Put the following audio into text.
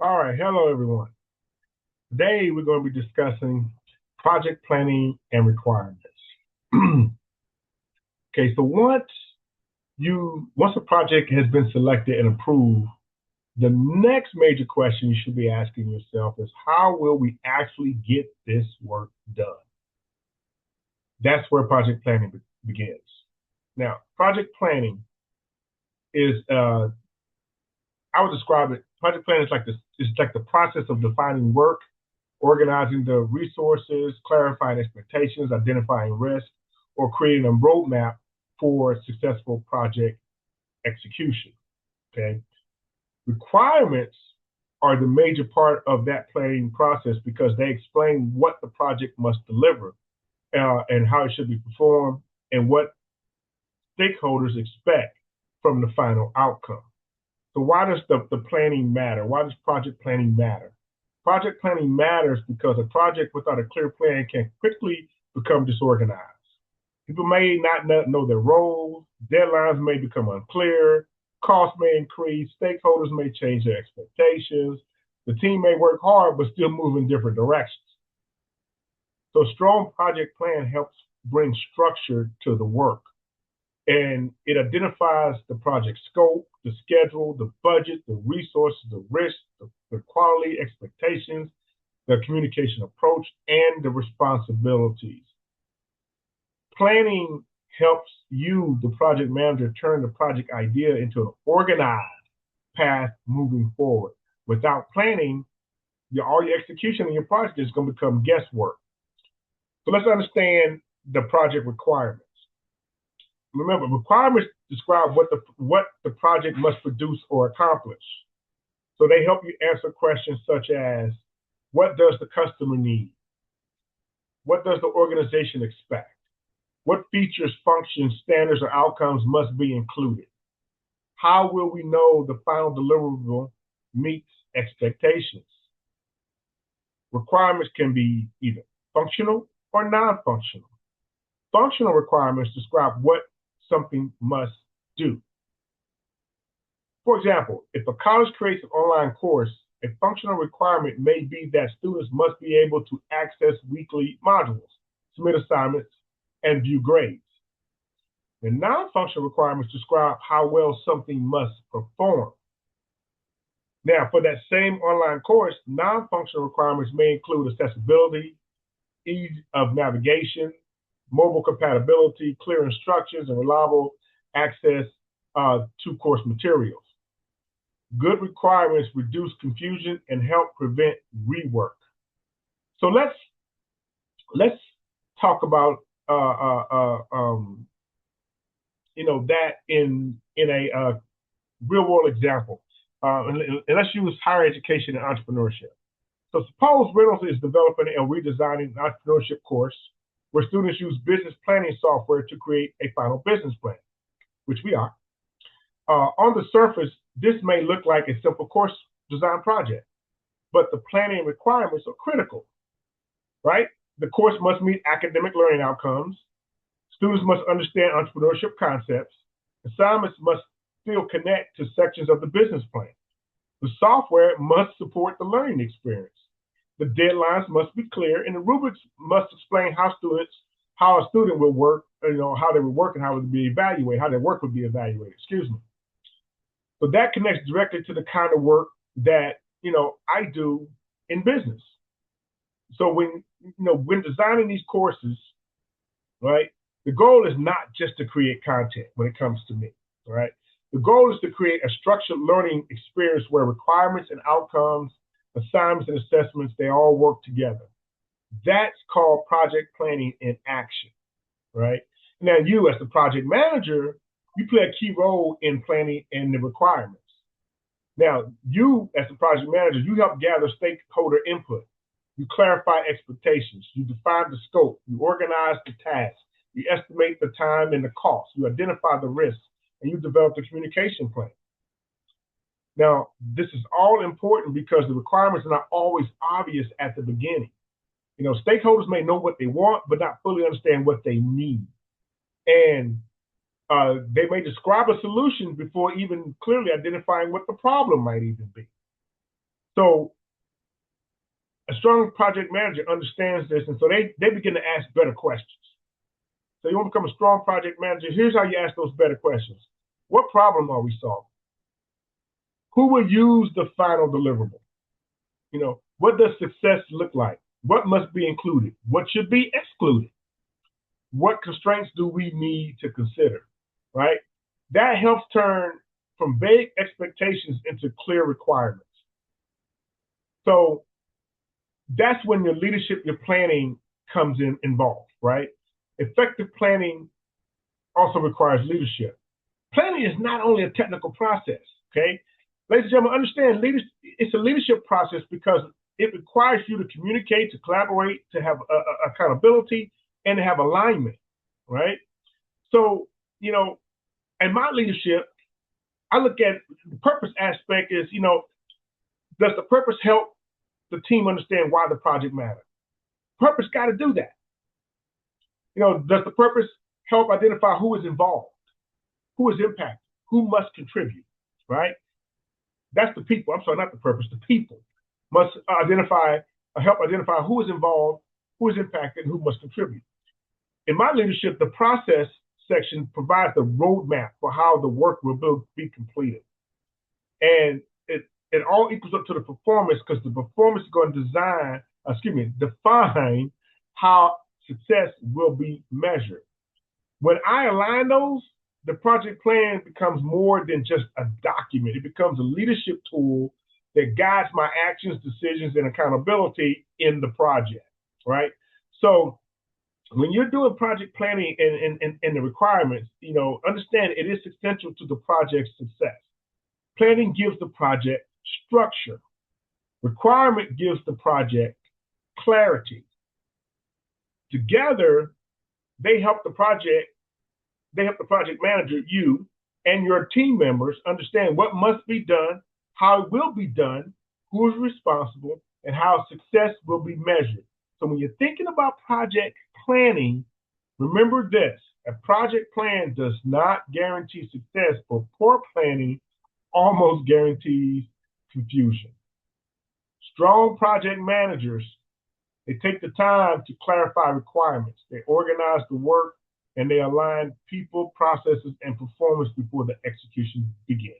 All right, hello everyone. Today we're going to be discussing project planning and requirements. Okay, so once a project has been selected and approved, the next major question you should be asking yourself is how will we actually get this work done? That's where project planning begins. Now, project planning is I would describe it. Project planning is like the process of defining work, organizing the resources, clarifying expectations, identifying risks, or creating a roadmap for successful project execution. Okay. Requirements are the major part of that planning process because they explain what the project must deliver and how it should be performed and what stakeholders expect from the final outcome. So why does the planning matter? Why does project planning matter? Project planning matters because a project without a clear plan can quickly become disorganized. People may not know their roles, deadlines may become unclear, costs may increase, stakeholders may change their expectations, the team may work hard but still move in different directions. So a strong project plan helps bring structure to the work and it identifies the project scope, the schedule, the budget, the resources, the risks, the quality expectations, the communication approach, and the responsibilities. Planning helps you, the project manager, turn the project idea into an organized path moving forward. Without planning, all your execution of your project is going to become guesswork. So let's understand the project requirements. Remember, requirements describe what the project must produce or accomplish. So they help you answer questions such as, what does the customer need? What does the organization expect? What features, functions, standards, or outcomes must be included? How will we know the final deliverable meets expectations? Requirements can be either functional or non-functional. Functional requirements describe what something must do. For example, if a college creates an online course, a functional requirement may be that students must be able to access weekly modules, submit assignments, and view grades. The non-functional requirements describe how well something must perform. Now, for that same online course, non-functional requirements may include accessibility, ease of navigation, mobile compatibility, clear instructions, and reliable access to course materials. Good requirements reduce confusion and help prevent rework. So let's talk about that in a real world example, and let's use higher education and entrepreneurship. So suppose Reynolds is developing and redesigning an entrepreneurship course where students use business planning software to create a final business plan, which we are. On the surface, this may look like a simple course design project, but the planning requirements are critical, right? The course must meet academic learning outcomes. Students must understand entrepreneurship concepts. Assignments must still connect to sections of the business plan. The software must support the learning experience. The deadlines must be clear, and the rubrics must explain how a student will work, how they would work and how it would be evaluated, how their work would be evaluated, So that connects directly to the kind of work that, I do in business. So when designing these courses, right, the goal is not just to create content when it comes to me, right? The goal is to create a structured learning experience where requirements and outcomes, assignments and assessments, they all work together. That's called project planning in action, right? Now you as the project manager, you play a key role in planning and the requirements. Now you as the project manager, you help gather stakeholder input. You clarify expectations. You define the scope. You organize the tasks. You estimate the time and the cost. You identify the risks, and you develop the communication plan. Now, this is all important because the requirements are not always obvious at the beginning. Stakeholders may know what they want, but not fully understand what they need. And they may describe a solution before even clearly identifying what the problem might even be. So a strong project manager understands this, and so they begin to ask better questions. So you want to become a strong project manager. Here's how you ask those better questions. What problem are we solving? Who will use the final deliverable? What does success look like? What must be included? What should be excluded? What constraints do we need to consider? Right? That helps turn from vague expectations into clear requirements. So that's when your leadership, your planning comes involved, right? Effective planning also requires leadership. Planning is not only a technical process, okay? Ladies and gentlemen, understand it's a leadership process because it requires you to communicate, to collaborate, to have accountability, and to have alignment, right? So, in my leadership, I look at the purpose aspect is, does the purpose help the team understand why the project matters? Purpose got to do that. Does the purpose help identify who is involved, who is impacted, who must contribute, right? That's the people. I'm sorry, not the purpose. The people must help identify who is involved, who is impacted, and who must contribute. In my leadership, the process section provides the roadmap for how the work will be completed. And it all equals up to the performance because the performance is going to define how success will be measured. When I align those, the project plan becomes more than just a document. It becomes a leadership tool that guides my actions, decisions, and accountability in the project, right? So when you're doing project planning and the requirements, understand it is essential to the project's success. Planning gives the project structure. Requirement gives the project clarity. Together, they help the project manager, you, and your team members understand what must be done, how it will be done, who is responsible, and how success will be measured. So when you're thinking about project planning, remember this: a project plan does not guarantee success, but poor planning almost guarantees confusion. Strong project managers, they take the time to clarify requirements. They organize the work and they align people, processes, and performance before the execution begins.